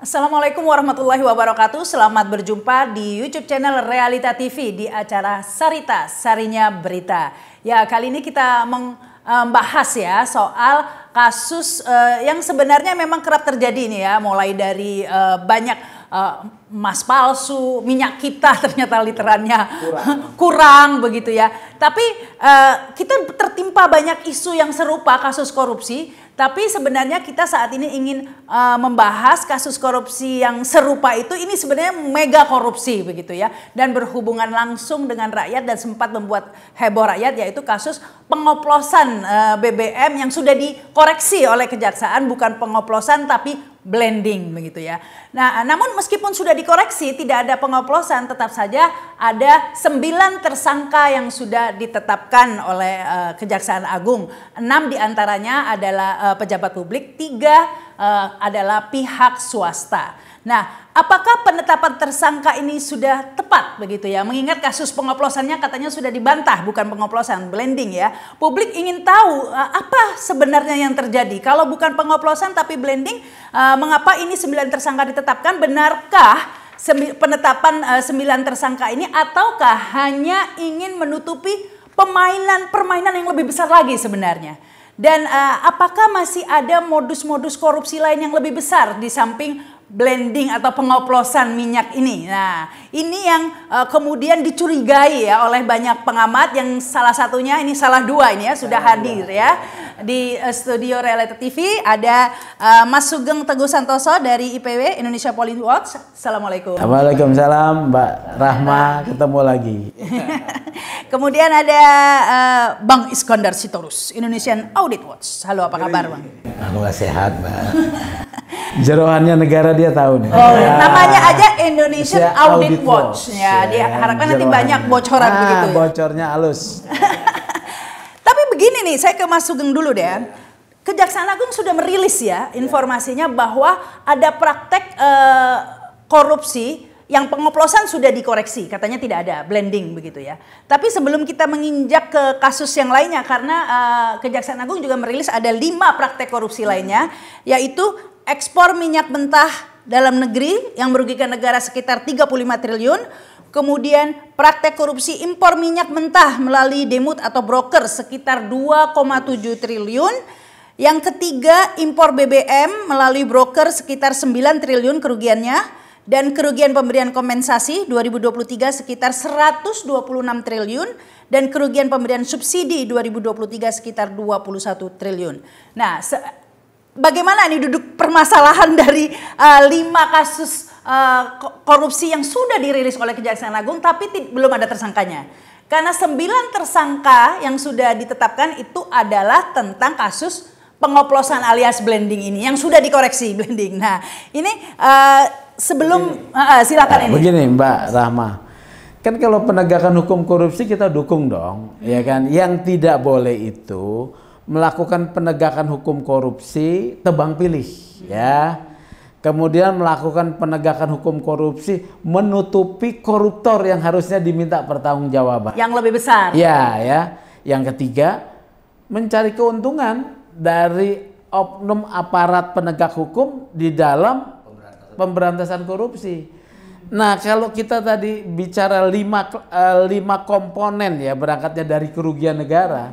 Assalamualaikum warahmatullahi wabarakatuh. Selamat berjumpa di YouTube channel Realita TV di acara Sarita, Sarinya Berita. Ya, kali ini kita membahas ya soal kasus yang sebenarnya memang kerap terjadi nih ya, mulai dari banyak emas palsu, minyak kita ternyata literannya kurang begitu ya. Tapi kita tertimpa banyak isu yang serupa kasus korupsi. Tapi sebenarnya kita saat ini ingin membahas kasus korupsi yang serupa itu, ini sebenarnya mega korupsi begitu ya. Dan berhubungan langsung dengan rakyat dan sempat membuat heboh rakyat, yaitu kasus pengoplosan BBM yang sudah dikoreksi oleh kejaksaan, bukan pengoplosan tapi blending begitu ya. Nah, namun meskipun sudah dikoreksi tidak ada pengoplosan, tetap saja ada 9 tersangka yang sudah ditetapkan oleh Kejaksaan Agung. 6 diantaranya adalah pejabat publik, 3 adalah pihak swasta. Nah, apakah penetapan tersangka ini sudah tepat begitu ya? Mengingat kasus pengoplosannya katanya sudah dibantah, bukan pengoplosan, blending ya. Publik ingin tahu apa sebenarnya yang terjadi. Kalau bukan pengoplosan tapi blending, mengapa ini 9 tersangka ditetapkan? Benarkah penetapan 9 tersangka ini, ataukah hanya ingin menutupi permainan yang lebih besar lagi sebenarnya? Dan apakah masih ada modus-modus korupsi lain yang lebih besar di samping blending atau pengoplosan minyak ini? Nah, ini yang kemudian dicurigai ya oleh banyak pengamat, yang salah satunya ini salah dua ini ya sudah hadir ya di studio Realita TV. Ada Mas Sugeng Teguh Santoso dari IPW Indonesia Police Watch. Assalamualaikum. Waalaikumsalam Mbak Rahma, ketemu lagi. Kemudian ada Bang Iskandar Sitorus, Indonesian Audit Watch. Halo, apa kabar Bang? Aku sehat Mbak. Jerohannya negara dia tahu nih. Oh, namanya aja Indonesian Audit Watch. Ya, diharapkan nanti banyak bocoran begitu ya. Bocornya halus. Tapi begini nih, saya ke Mas Sugeng dulu deh. Kejaksaan Agung sudah merilis ya informasinya bahwa ada praktek korupsi yang pengoplosan sudah dikoreksi, katanya tidak ada blending begitu ya. Tapi sebelum kita menginjak ke kasus yang lainnya, karena Kejaksaan Agung juga merilis ada 5 praktek korupsi lainnya, yaitu ekspor minyak mentah dalam negeri yang merugikan negara sekitar 35 triliun. Kemudian praktek korupsi impor minyak mentah melalui demut atau broker sekitar 2,7 triliun. Yang ketiga, impor BBM melalui broker sekitar 9 triliun kerugiannya. Dan kerugian pemberian kompensasi 2023 sekitar 126 triliun. Dan kerugian pemberian subsidi 2023 sekitar 21 triliun. Nah, bagaimana nih duduk permasalahan dari 5 kasus korupsi yang sudah dirilis oleh Kejaksaan Agung tapi belum ada tersangkanya? Karena 9 tersangka yang sudah ditetapkan itu adalah tentang kasus pengoplosan alias blending ini yang sudah dikoreksi blending. Nah, ini sebelum silakan ini. Begini Mbak Rahma. Kan kalau penegakan hukum korupsi kita dukung dong, ya kan? Yang tidak boleh itu melakukan penegakan hukum korupsi tebang pilih ya. Kemudian melakukan penegakan hukum korupsi menutupi koruptor yang harusnya diminta pertanggungjawaban. Yang lebih besar. Ya, ya. Yang ketiga, mencari keuntungan dari oknum aparat penegak hukum di dalam pemberantasan korupsi. Nah, kalau kita tadi bicara 5 komponen ya, berangkatnya dari kerugian negara.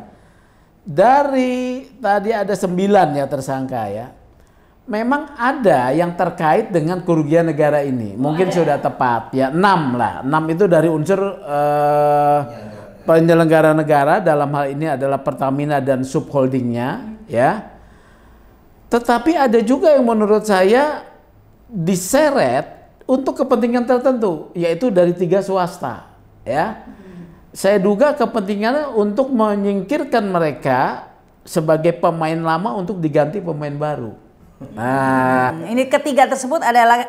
Dari tadi ada 9 ya tersangka ya. Memang ada yang terkait dengan kerugian negara ini. Mungkin sudah tepat ya, 6 lah. 6 itu dari unsur penyelenggara negara, dalam hal ini adalah Pertamina dan subholdingnya ya. Tetapi ada juga yang menurut saya diseret untuk kepentingan tertentu, yaitu dari 3 swasta ya. Saya duga kepentingannya untuk menyingkirkan mereka sebagai pemain lama untuk diganti pemain baru. Nah, ini ketiga tersebut adalah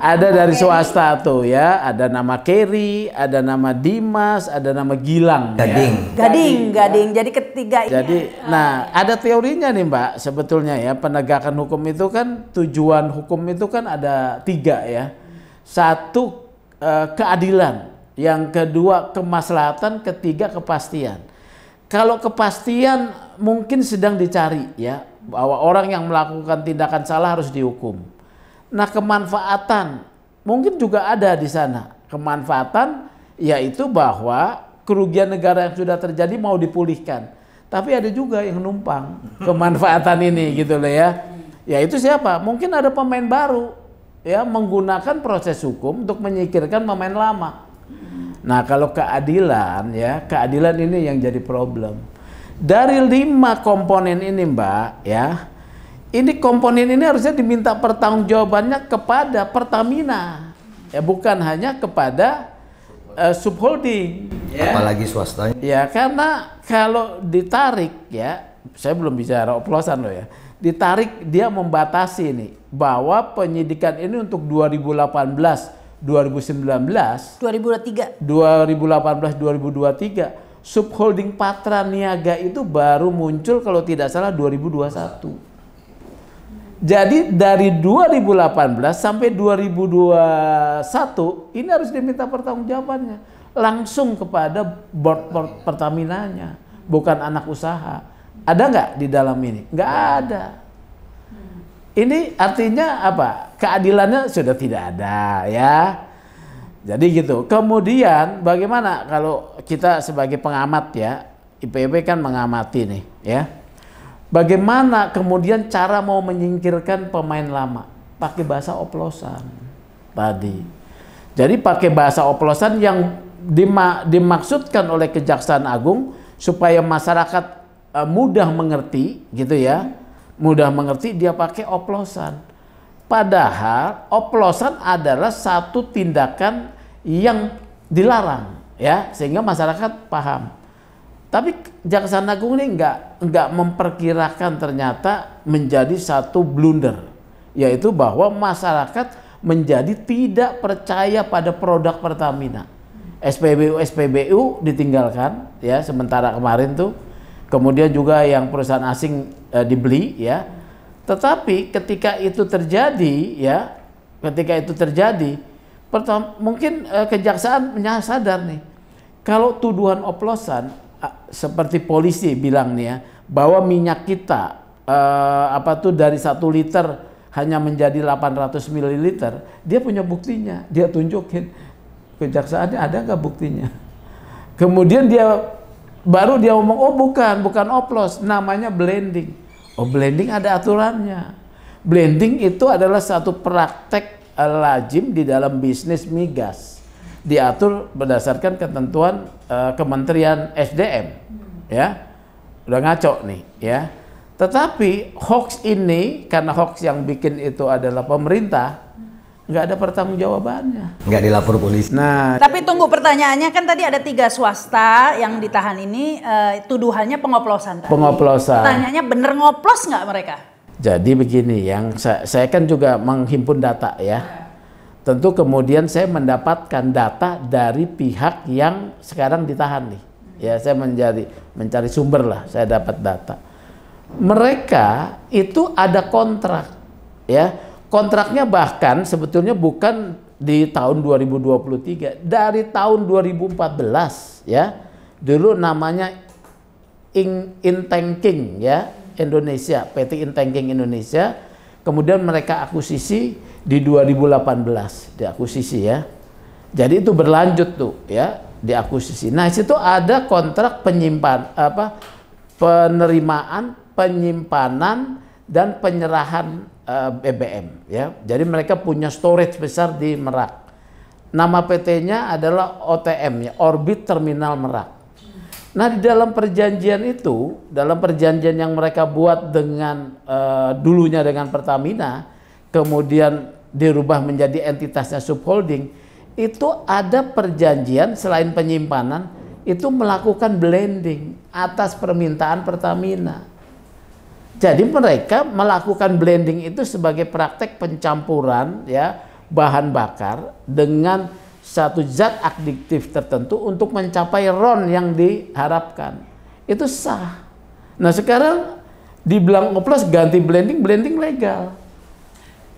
ada dari swasta tuh ya, ada nama Kerry, ada nama Dimas, ada nama Gilang. Gading. Jadi ketiga ini. Jadi, nah ada teorinya nih Mbak, sebetulnya ya, penegakan hukum itu kan, tujuan hukum itu kan ada 3 ya. 1 keadilan, yang kedua kemaslahatan, ketiga kepastian. Kalau kepastian mungkin sedang dicari ya, bahwa orang yang melakukan tindakan salah harus dihukum. Nah, kemanfaatan mungkin juga ada di sana. Kemanfaatan yaitu bahwa kerugian negara yang sudah terjadi mau dipulihkan. Tapi ada juga yang numpang kemanfaatan ini gitu loh ya. Yaitu siapa? Mungkin ada pemain baru ya menggunakan proses hukum untuk menyingkirkan pemain lama. Nah, kalau keadilan ya, keadilan ini yang jadi problem. Dari 5 komponen ini Mbak ya, ini komponen ini harusnya diminta pertanggungjawabannya kepada Pertamina. Ya, bukan hanya kepada subholding. Ya. Apalagi swastanya. Ya, karena kalau ditarik ya, saya belum bicara oplosan loh ya. Ditarik dia membatasi nih bahwa penyidikan ini untuk 2018, 2019, 2023, 2018, 2023 subholding Patra Niaga itu baru muncul kalau tidak salah 2021. Jadi dari 2018 sampai 2021 ini harus diminta pertanggungjawabannya langsung kepada board Pertaminanya, bukan anak usaha. Ada nggak di dalam ini? Nggak ada. Ini artinya apa? Keadilannya sudah tidak ada ya. Jadi gitu. Kemudian bagaimana kalau kita sebagai pengamat ya, IPB kan mengamati nih ya. Bagaimana kemudian cara mau menyingkirkan pemain lama? Pakai bahasa oplosan tadi. Jadi pakai bahasa oplosan yang dimaksudkan oleh Kejaksaan Agung supaya masyarakat mudah mengerti gitu ya. Mudah mengerti, dia pakai oplosan. Padahal oplosan adalah satu tindakan yang dilarang ya, sehingga masyarakat paham. Tapi Kejaksaan Agung ini enggak memperkirakan ternyata menjadi satu blunder, yaitu bahwa masyarakat menjadi tidak percaya pada produk Pertamina. SPBU ditinggalkan ya sementara kemarin tuh. Kemudian juga yang perusahaan asing dibeli ya. Tetapi ketika itu terjadi ya, mungkin kejaksaan sadar nih. Kalau tuduhan oplosan seperti polisi bilang nih ya, bahwa minyak kita dari 1 liter hanya menjadi 800 ml, dia punya buktinya, dia tunjukin. Kejaksaannya ada nggak buktinya? Kemudian baru dia ngomong, oh bukan oplos, namanya blending. Oh, blending ada aturannya. Blending itu adalah satu praktek lazim di dalam bisnis migas. Diatur berdasarkan ketentuan Kementerian SDM. Ya. Udah ngaco nih, ya. Tetapi hoax ini, karena hoax yang bikin itu adalah pemerintah, nggak ada pertanggungjawabannya, nggak dilapor polisi. Nah, tapi tunggu, pertanyaannya kan tadi ada 3 swasta yang ditahan ini, tuduhannya pengoplosan. Pengoplosan. Pertanyaannya bener ngoplos nggak mereka? Jadi begini, yang saya kan juga menghimpun data ya. Tentu kemudian saya mendapatkan data dari pihak yang sekarang ditahan nih. Ya, saya mencari sumber lah, saya dapat data. Mereka itu ada kontrak, ya. Kontraknya bahkan sebetulnya bukan di tahun 2023, dari tahun 2014 ya. Dulu namanya Intanking ya, Indonesia, PT Intanking Indonesia. Kemudian mereka akuisisi di 2018, diakuisisi ya. Jadi itu berlanjut tuh ya, diakuisisi. Nah, situ ada kontrak penerimaan, penyimpanan dan penyerahan BBM ya. Jadi mereka punya storage besar di Merak. Nama PT-nya adalah OTM ya, Orbit Terminal Merak. Nah, di dalam perjanjian itu, dalam perjanjian yang mereka buat dengan dulunya dengan Pertamina, kemudian dirubah menjadi entitasnya subholding, itu ada perjanjian selain penyimpanan itu melakukan blending atas permintaan Pertamina. Jadi mereka melakukan blending itu sebagai praktek pencampuran ya bahan bakar dengan satu zat adiktif tertentu untuk mencapai RON yang diharapkan. Itu sah. Nah, sekarang dibilang oplos ganti blending legal.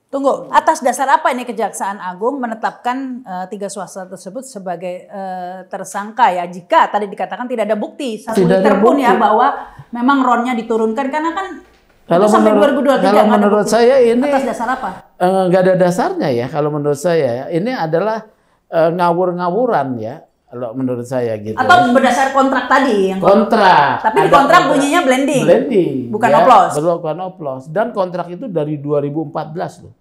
Tunggu, atas dasar apa ini Kejaksaan Agung menetapkan 3 swasta tersebut sebagai tersangka ya? Jika tadi dikatakan tidak ada bukti 1 liter pun ya bahwa memang RON-nya diturunkan, karena kan Kalau sampai 2023 kalau menurut saya ini atas dasar apa? Nggak ada dasarnya ya. Kalau menurut saya ini adalah ngawur-ngawuran ya. Kalau menurut saya gitu. Atau berdasar kontrak tadi yang kontrak. Tapi di kontrak bunyinya blending. Bukan ya, oplos. Bukan oplos. Dan kontrak itu dari 2014 loh.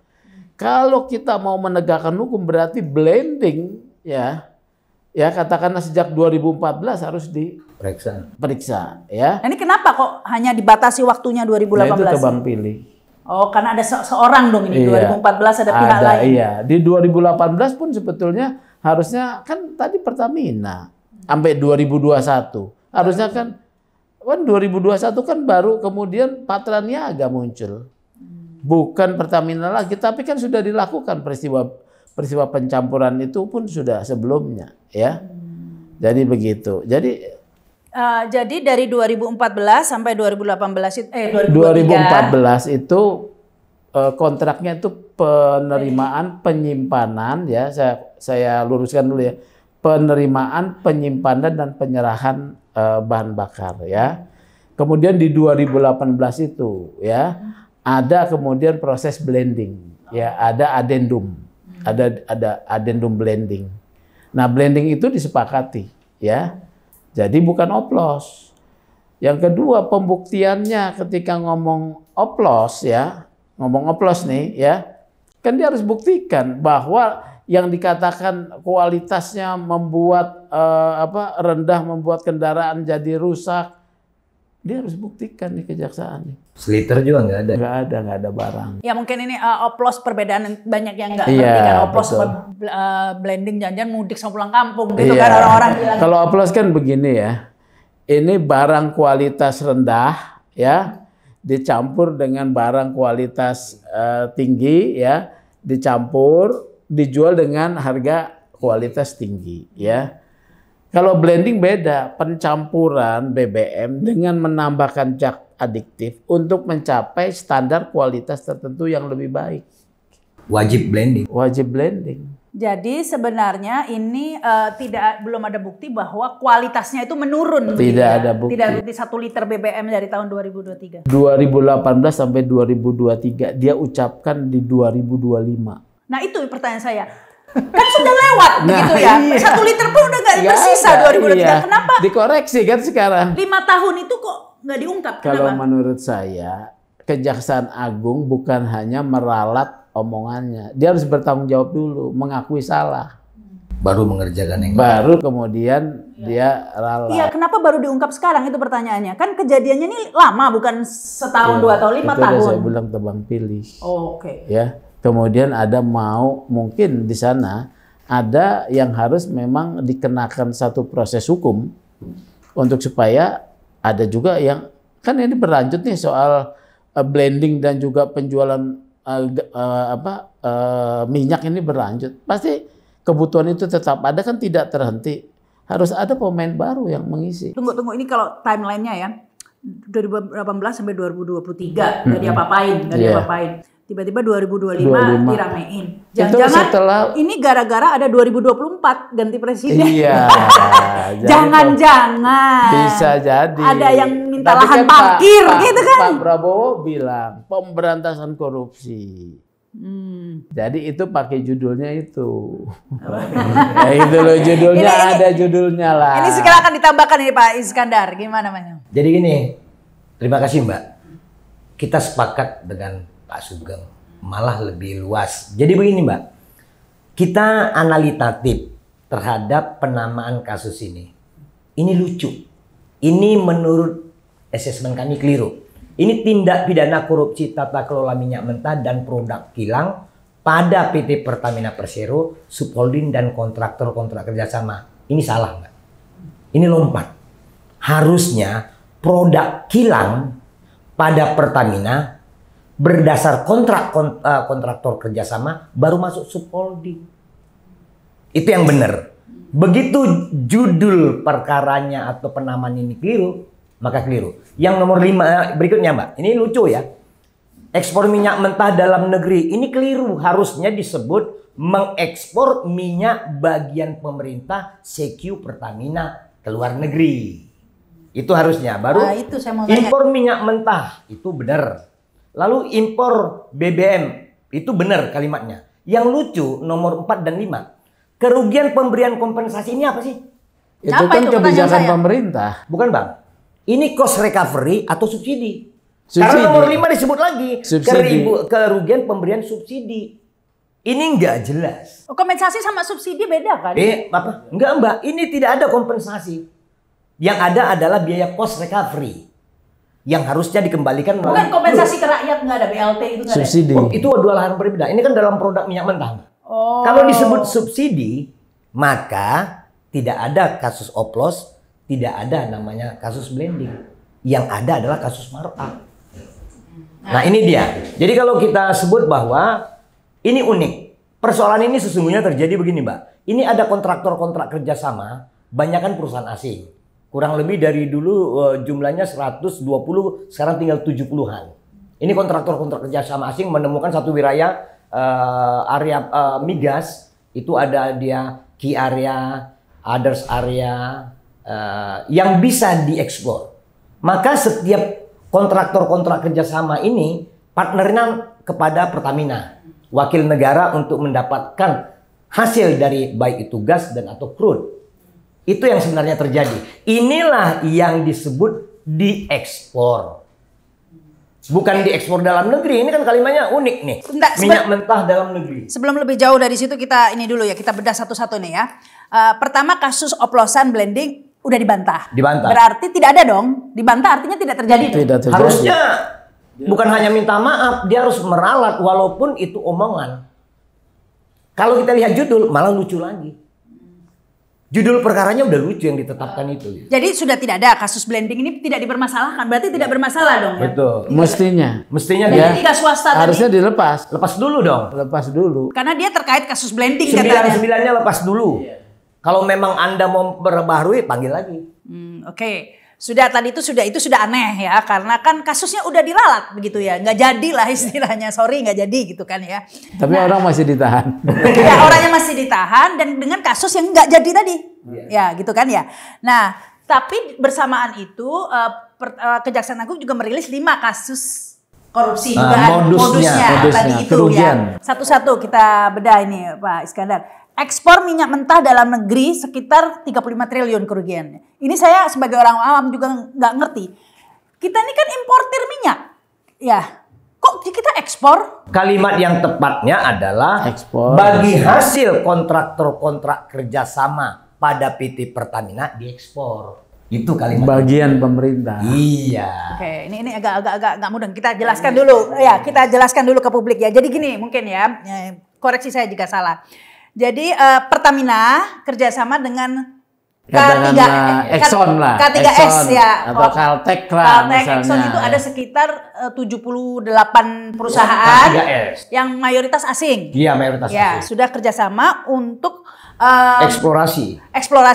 Kalau kita mau menegakkan hukum berarti blending ya. Ya katakanlah sejak 2014 harus diperiksa ya. Ini kenapa kok hanya dibatasi waktunya 2018? Nah, itu tebang pilih. Oh, karena ada seorang dong ini. Iya, 2014 ada pihak lain. Iya, di 2018 pun sebetulnya harusnya kan tadi Pertamina sampai 2021. Harusnya kan 2021 kan baru kemudian Patra Niaga muncul. Bukan Pertamina lagi, tapi kan sudah dilakukan peristiwa pencampuran itu pun sudah sebelumnya ya. Jadi begitu. Jadi dari 2014 sampai 2018 itu 2014 itu kontraknya itu penerimaan penyimpanan ya. Saya luruskan dulu ya. Penerimaan, penyimpanan dan penyerahan bahan bakar ya. Kemudian di 2018 itu ya ada kemudian proses blending ya, ada adendum. Ada adendum blending. Nah, blending itu disepakati ya. Jadi bukan oplos. Yang kedua, pembuktiannya ketika ngomong oplos ya, ngomong oplos nih ya, kan dia harus buktikan bahwa yang dikatakan kualitasnya membuat rendah, membuat kendaraan jadi rusak, dia harus buktikan di kejaksaan. Seliter juga nggak ada. Nggak ada barang. Ya mungkin ini oplos perbedaan banyak yang nggak ngerti kan oplos blending jangan mudik sama pulang kampung gitu kan orang-orang bilang. Kalau oplos kan begini ya, ini barang kualitas rendah ya dicampur dengan barang kualitas tinggi ya, dicampur dijual dengan harga kualitas tinggi ya. Kalau blending beda, pencampuran BBM dengan menambahkan zat adiktif untuk mencapai standar kualitas tertentu yang lebih baik. Wajib blending. Wajib blending. Jadi sebenarnya ini belum ada bukti bahwa kualitasnya itu menurun. Tidak ada bukti. Tidak ada bukti 1 liter BBM dari tahun 2023. 2018 sampai 2023 dia ucapkan di 2025. Nah itu pertanyaan saya. Kan sudah lewat begitu ya. Iya. 1 liter pun udah nggak bersisa 2023. Iya. Kenapa? Dikoreksi kan sekarang. 5 tahun itu kok nggak diungkap? Kalau kenapa? menurut saya, Kejaksaan Agung bukan hanya meralat omongannya. Dia harus bertanggung jawab dulu, mengakui salah. Baru mengerjakan yang baru kemudian dia ralat. Iya, kenapa baru diungkap sekarang itu pertanyaannya? Kan kejadiannya ini lama, bukan setahun, 2 tahun, 5 tahun. Saya bilang tebang pilih. Oh, oke. Ya. Kemudian ada mungkin di sana ada yang harus memang dikenakan satu proses hukum untuk supaya ada juga yang kan ini berlanjut nih soal blending dan juga penjualan minyak ini berlanjut. Pasti kebutuhan itu tetap ada kan, tidak terhenti. Harus ada pemain baru yang mengisi. Tunggu ini kalau timelinenya ya 2018 sampai 2023 nggak diapa-apain. Tiba-tiba 2025 diramein. Jangan-jangan ini gara-gara ada 2024 ganti presiden. Iya. Jangan-jangan. Bisa jadi. Ada yang minta lahan kan parkir gitu kan. Pak Prabowo bilang pemberantasan korupsi. Jadi itu pakai judulnya itu. Ya itu loh judulnya, ada judulnya lah. Ini sekarang akan ditambahkan ini Pak Iskandar. Gimana Mas? Jadi gini, terima kasih Mbak. Kita sepakat dengan Pak Sugeng, malah lebih luas. Jadi begini Mbak, kita analitatif terhadap penamaan kasus ini. Ini lucu. Ini menurut asesmen kami keliru. Ini tindak pidana korupsi tata kelola minyak mentah dan produk kilang pada PT Pertamina Persero, subholding dan kontraktor-kontrak kerjasama. Ini salah Mbak. Ini lompat. Harusnya produk kilang pada Pertamina berdasar kontraktor kerjasama baru masuk subholding. Itu yang benar. Begitu judul perkaranya atau penamaan ini keliru, maka keliru. Yang nomor 5 berikutnya Mbak, ini lucu ya. Ekspor minyak mentah dalam negeri, ini keliru. Harusnya disebut mengekspor minyak bagian pemerintah CQ Pertamina ke luar negeri. Itu harusnya. Baru itu saya mau tanya. Impor minyak mentah, itu benar. Lalu impor BBM, itu benar kalimatnya. Yang lucu nomor 4 dan 5. Kerugian pemberian kompensasi ini apa sih? Itu Apa kan itu kebijakan pertanyaan pemerintah. Bukan Bang. Ini cost recovery atau subsidi. Subsidi. Karena nomor 5 disebut lagi. Subsidi. Kerugian pemberian subsidi. Ini nggak jelas. Kompensasi sama subsidi beda kan? Apa? Enggak Mbak, ini tidak ada kompensasi. Yang ada adalah biaya cost recovery. Yang harusnya dikembalikan Bukan kompensasi ke rakyat, nggak ada BLT itu nggak ada. Subsidi. Oh, itu dua lahan berbeda. Ini kan dalam produk minyak mentah, Mbak. Oh. Kalau disebut subsidi, maka tidak ada kasus oplos, tidak ada namanya kasus blending. Yang ada adalah kasus markup. Nah, ini dia. Jadi kalau kita sebut bahwa ini unik. Persoalan ini sesungguhnya terjadi begini, Mbak. Ini ada kontraktor-kontrak kerjasama, banyakkan perusahaan asing. Kurang lebih dari dulu jumlahnya 120, sekarang tinggal 70-an. Ini kontraktor-kontrak kerjasama asing menemukan satu wilayah area migas, itu ada dia key area, others area yang bisa dieksplor. Maka setiap kontraktor-kontrak kerjasama ini partnernya kepada Pertamina, wakil negara untuk mendapatkan hasil dari baik itu gas dan atau crude. Itu yang sebenarnya terjadi. Inilah yang disebut diekspor. Bukan diekspor dalam negeri. Ini kan kalimatnya unik nih. Bentar, minyak mentah dalam negeri. Sebelum lebih jauh dari situ kita ini dulu ya, kita bedah satu-satu nih ya. Pertama kasus oplosan blending udah dibantah. Dibantah. Berarti tidak ada dong. Dibantah artinya tidak terjadi dong. Tidak terjadi. Harusnya bukan hanya minta maaf, dia harus meralat walaupun itu omongan. Kalau kita lihat judul malah lucu lagi. Judul perkaranya udah lucu yang ditetapkan itu. Jadi sudah tidak ada kasus blending ini tidak dipermasalahkan. Berarti tidak bermasalah dong ya. Betul. Mestinya Jadi dia tiga swasta Harusnya tadi. dilepas. lepas dulu dong. Lepas dulu. Karena dia terkait kasus blending katanya. 9-9-nya lepas dulu. Kalau memang Anda mau perbaharui, panggil lagi. Oke. Sudah tadi itu sudah aneh ya, karena kan kasusnya udah diralat begitu ya, nggak jadi lah istilahnya, sorry nggak jadi gitu kan ya. Tapi orang masih ditahan. Ya orangnya masih ditahan dan dengan kasus yang nggak jadi tadi, ya gitu kan ya. Nah tapi bersamaan itu Kejaksaan Agung juga merilis 5 kasus korupsi juga modusnya tadi itu kerugian. ya. Satu-satu kita bedah ini Pak Iskandar. Ekspor minyak mentah dalam negeri sekitar 35 triliun kerugiannya. Ini saya sebagai orang awam juga nggak ngerti. Kita ini kan importir minyak. Ya, kok kita ekspor? Kalimat yang tepatnya adalah Ekspor. bagi hasil kontraktor-kontrak kerjasama pada PT Pertamina diekspor. Itu kalimat. Bagian pemerintah. Iya. Oke, ini agak mudah. Kita jelaskan dulu. Ya, kita jelaskan dulu ke publik ya. Jadi gini mungkin ya, koreksi saya jika salah. Jadi Pertamina kerjasama dengan Exxon lah. K3S Exxon, ya. Atau Caltech lah Caltech, misalnya. Exxon itu ada sekitar 78 perusahaan K3S. yang mayoritas asing. Iya, mayoritas Ya, asing. sudah kerjasama untuk Eksplorasi.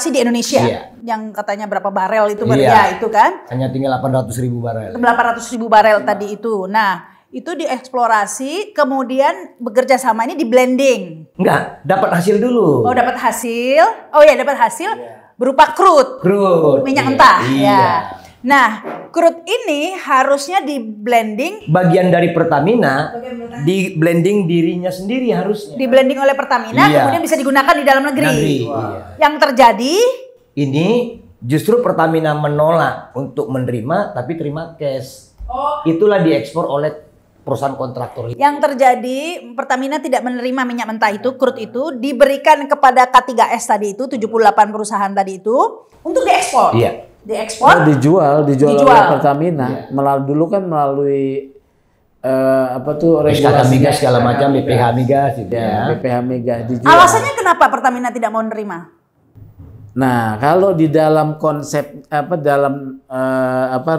di Indonesia. Iya. Yang katanya berapa barel itu Iya. ya itu kan. Hanya tinggal 800.000 barel. 800.000 barel tadi itu. Nah, itu dieksplorasi, kemudian bekerja sama ini di blending. Enggak, dapat hasil dulu. Oh, dapat hasil. Oh ya, dapat hasil berupa crude. Minyak mentah. Iya. Ya. Nah, crude ini harusnya di blending, Bagian dari Pertamina di blending dirinya sendiri harusnya. di blending oleh Pertamina, Iya. kemudian bisa digunakan di dalam negeri. Iya. Yang terjadi Ini justru Pertamina menolak untuk menerima tapi terima cash. Itulah diekspor oleh perusahaan kontraktor. Yang terjadi Pertamina tidak menerima minyak mentah itu, crude itu diberikan kepada K3S tadi itu, 78 perusahaan tadi itu untuk diekspor. Iya. Diekspor. Dijual Dijual. oleh Pertamina. Melalui SKK Migas segala macam, BPH Migas gitu ya. BPH Migas dijual. Alasannya kenapa Pertamina tidak mau menerima? Nah, kalau di dalam konsep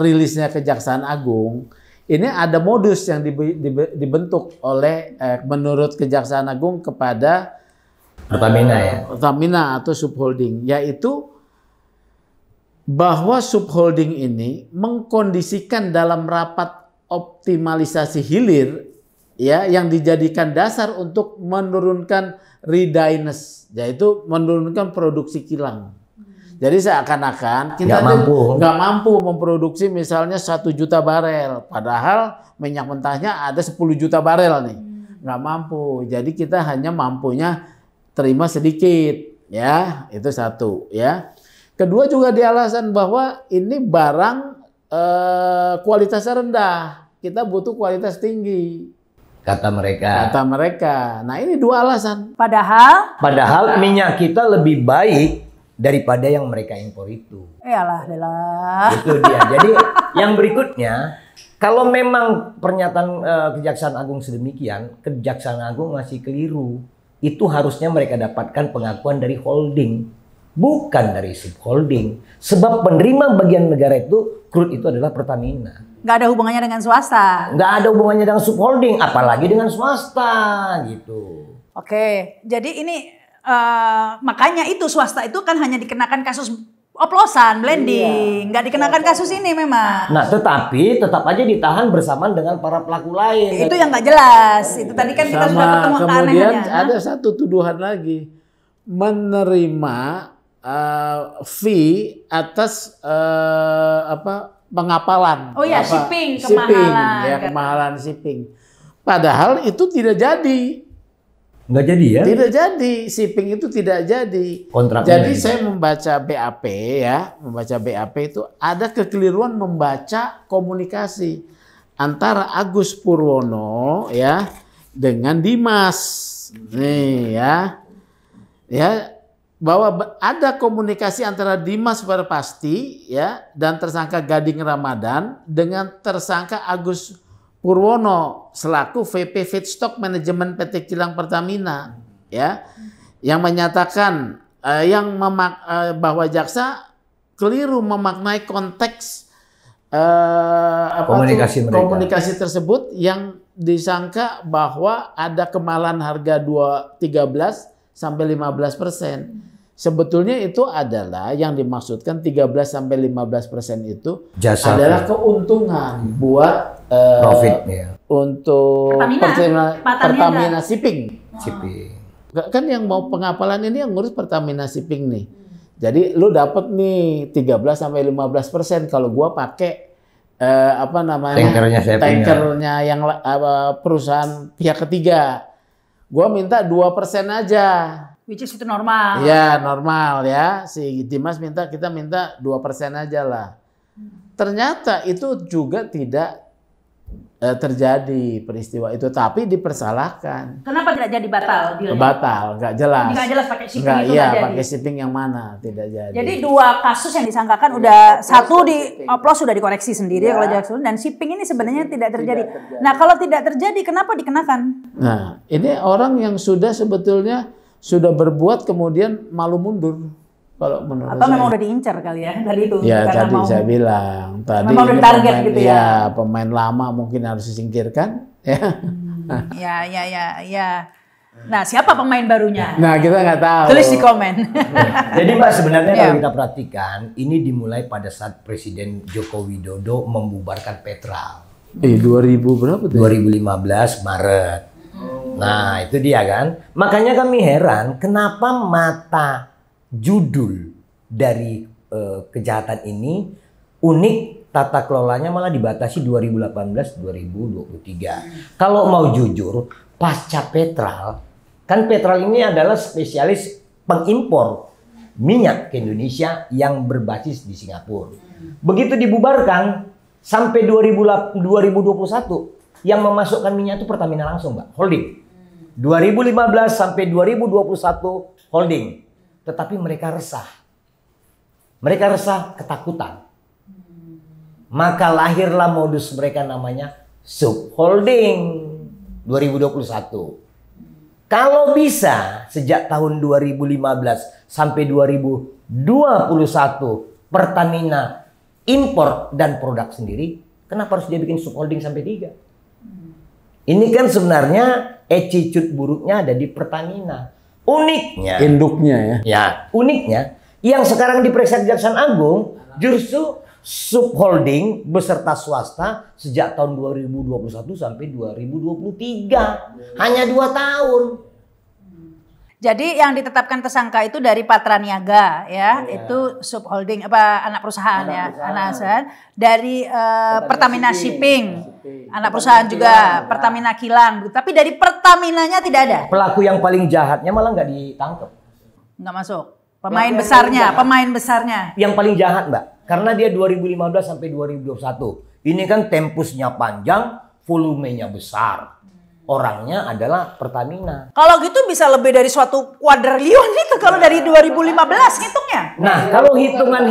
rilisnya Kejaksaan Agung, ini ada modus yang dibentuk oleh menurut Kejaksaan Agung kepada Pertamina ya. Pertamina atau subholding, yaitu bahwa subholding ini mengkondisikan dalam rapat optimalisasi hilir ya yang dijadikan dasar untuk menurunkan readiness, yaitu menurunkan produksi kilang. Jadi seakan-akan kita nggak mampu memproduksi misalnya 1 juta barel, padahal minyak mentahnya ada 10 juta barel nih, nggak mampu. Jadi kita hanya mampunya terima sedikit, ya itu satu, ya. Kedua juga di alasan bahwa ini barang kualitasnya rendah, kita butuh kualitas tinggi. Kata mereka. Nah ini 2 alasan. Padahal minyak kita lebih baik daripada yang mereka impor itu. Yalah. Itu dia. Jadi yang berikutnya, kalau memang pernyataan Kejaksaan Agung sedemikian, Kejaksaan Agung masih keliru. Itu harusnya mereka dapatkan pengakuan dari holding, bukan dari subholding. Sebab penerima bagian negara itu, crude itu adalah Pertamina. Nggak ada hubungannya dengan swasta. Nggak ada hubungannya dengan subholding, apalagi dengan swasta gitu. Oke, jadi ini makanya itu swasta itu kan hanya dikenakan kasus oplosan, blending, nggak dikenakan kasus ini memang. Nah, tetapi tetap aja ditahan bersamaan dengan para pelaku lain. Itu yang nggak jelas. Itu tadi kan kita sudah ketemu kemudian ada satu tuduhan lagi, menerima fee atas pengapalan. Oh ya, shipping, kemahalan. Ya, kemahalan shipping. Padahal itu tidak jadi. Nggak jadi ya? Tidak jadi, shipping itu tidak jadi. Kontraknya jadi saya membaca BAP ya, membaca BAP itu ada kekeliruan membaca komunikasi antara Agus Purwono ya dengan Dimas. Nih ya bahwa ada komunikasi antara Dimas Perpasti ya dan tersangka Gading Ramadan dengan tersangka Agus Purwono selaku VP Feedstock Manajemen PT Kilang Pertamina ya yang menyatakan bahwa jaksa keliru memaknai konteks komunikasi tersebut yang disangka bahwa ada kemahalan harga 13 sampai 15%. Sebetulnya itu adalah yang dimaksudkan 13 sampai 15% itu jasa adalah keuntungan buat profit ya. Untuk Pertamina Shipping. Kan yang mau pengapalan ini yang ngurus Pertamina Shipping nih. Jadi lu dapat nih 13 sampai 15% kalau gua pakai tankernya yang perusahaan pihak ketiga. Gua minta 2% aja. Which is itu normal. Ya normal ya. Si Dimas kita minta 2% aja lah. Ternyata itu juga tidak terjadi peristiwa itu, tapi dipersalahkan. Kenapa tidak jadi batal? Batal, nggak jelas. Nggak jelas pakai shipping nggak, itu iya, nggak pakai shipping yang mana tidak jadi. Jadi 2 kasus yang disangkakan udah satu di oplos sudah dikoreksi sendiri ya. Kalau Jackson dan shipping ini sebenarnya tidak terjadi. Nah kalau tidak terjadi kenapa dikenakan? Nah ini orang yang sebetulnya sudah berbuat kemudian malu mundur. Kalau menurut atau memang udah diincar kali ya tadi itu. Ya tadi saya bilang tadi memang udah target gitu ya. Ya pemain lama mungkin harus disingkirkan ya. Ya. Nah siapa pemain barunya? Nah kita nggak tahu. Tulis di komen. Jadi Mbak sebenarnya kalau kita perhatikan ini dimulai pada saat Presiden Joko Widodo membubarkan Petral. 2000 berapa tuh? 2015 Maret. Nah itu dia kan. Makanya kami heran kenapa mata judul dari kejahatan ini unik, tata kelolanya malah dibatasi 2018-2023. Kalau mau jujur, pasca Petral, kan Petral ini adalah spesialis pengimpor minyak ke Indonesia yang berbasis di Singapura. Begitu dibubarkan sampai 2021 yang memasukkan minyak itu Pertamina langsung, Mbak, holding. 2015 sampai 2021 holding. Tetapi mereka resah. Mereka resah, ketakutan. Maka lahirlah modus mereka namanya subholding 2021. Kalau bisa sejak tahun 2015 sampai 2021 Pertamina impor dan produk sendiri, kenapa harus dia bikin subholding sampai 3? Ini kan sebenarnya attitude buruknya ada di Pertamina. Uniknya, induknya ya. Ya, uniknya yang sekarang diperiksa Kejaksaan Agung justru subholding beserta swasta sejak tahun 2021 sampai 2023. Hanya 2 tahun. Jadi yang ditetapkan tersangka itu dari Patra Niaga ya, itu subholding apa anak perusahaan ya, anak perusahaan dari Pertamina Shipping, anak perusahaan juga Pertamina Kilang. Tapi dari Pertaminanya tidak ada. Pelaku yang paling jahatnya malah nggak ditangkap. Nggak masuk. Pemain besarnya. Yang paling jahat, Mbak, karena dia 2015 sampai 2021. Ini kan tempusnya panjang, volumenya besar. Orangnya adalah Pertamina. Kalau gitu bisa lebih dari suatu kuadriliun itu kalau dari 2015 hitungnya. Nah, kalau hitungan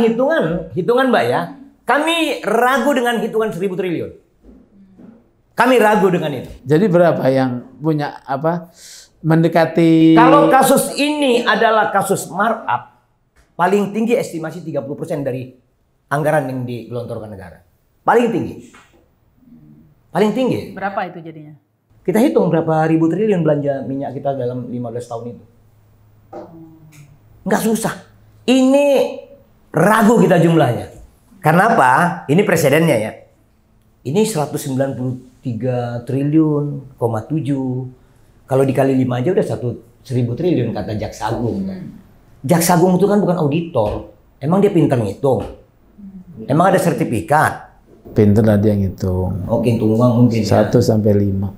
Mbak ya, kami ragu dengan hitungan 1.000 triliun. Kami ragu dengan itu. Jadi berapa yang punya mendekati? Kalau kasus ini adalah kasus markup, paling tinggi estimasi 30% dari anggaran yang digelontorkan negara. Paling tinggi. Paling tinggi. Berapa itu jadinya? Kita hitung berapa ribu triliun belanja minyak kita dalam 15 tahun itu. Nggak susah. Ini ragu kita jumlahnya. Karena apa? Ini presidennya ya. Ini 193 triliun, 7. Kalau dikali 5 aja udah 1.000 triliun kata Jaksa Agung. Jaksa Agung itu kan bukan auditor. Emang dia pintar ngitung? Emang ada sertifikat? Pinter lah dia ngitung. Oke, hitung uang mungkin 1 sampai 5.